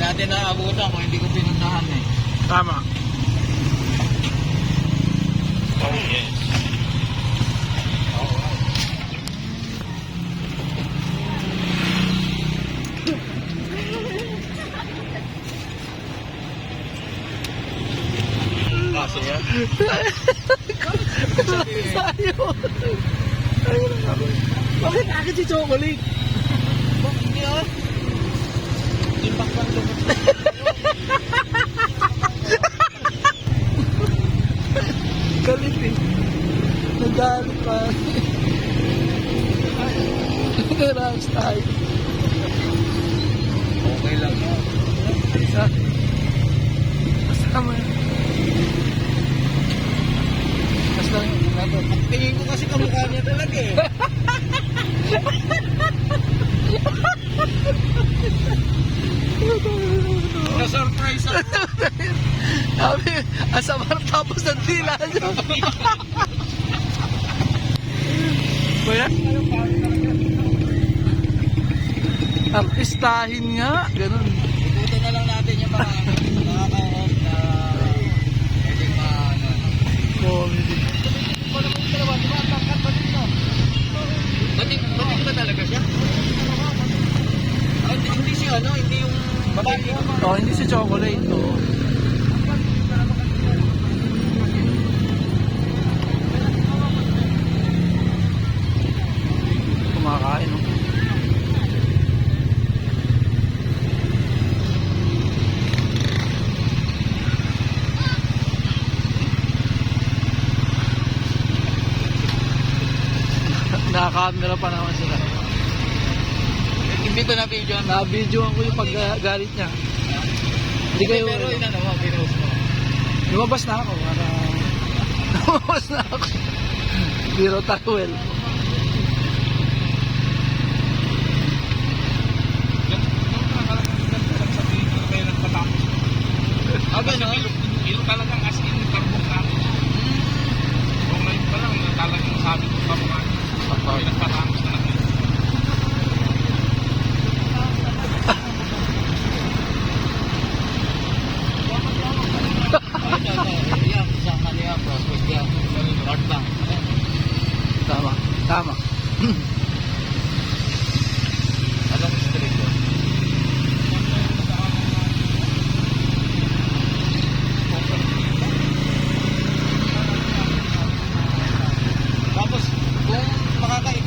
natin naabutan kung hindi ko pinuntahan eh. Tama. Oh yes. Kaso yan. Sayo. Bakit akin si Chocolate? Hindi ah. Impact lang lumot. Galit eh. Nagalit pa. Nag-relax tayo. Okay lang yun. Isa. Kasama yun. Basta yun. Tingin ko kasi kamukha niya talaga eh. Na-surprise ako. Sabi, asamar tapos ng tila nyo. Kuya? Artistahin nga. Ganun. Ikutin na lang natin yung mga ka-off na pwedeng Comedy. Bating ba talaga siya? Ah, hindi siya ano, hindi yung babae. Oh, hindi si Chocolate. Oh. Kumakain, oh. Naka-camera pa naman sila. Hindi ko na video. Na-videoan ko yung paggalit niya. Hindi kayo... Pero yun ano mo, pinost mo. Lumabas na ako. Lumabas na ako. Zero towel. Ah, gano'n? Ilo talagang as in karbong namin. So ngayon pa lang talagang sabi ko pa mga may nagpatamos na natin. Yan, isang kanya, prospect yan. Hard lang. Tama. Tama. Anong street yun? Tapos, kung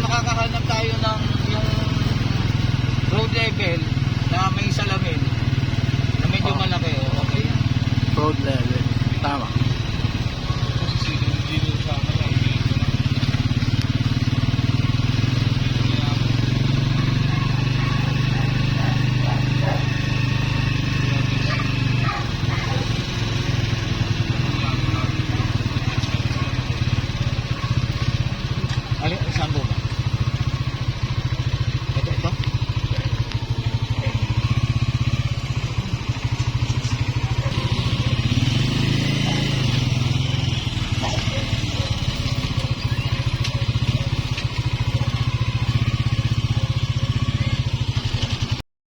makakahanap tayo ng yung road level na may salamin na medyo malaki, okay. Road level. Tama. Kasi hindi sa akin. Alin, saan po?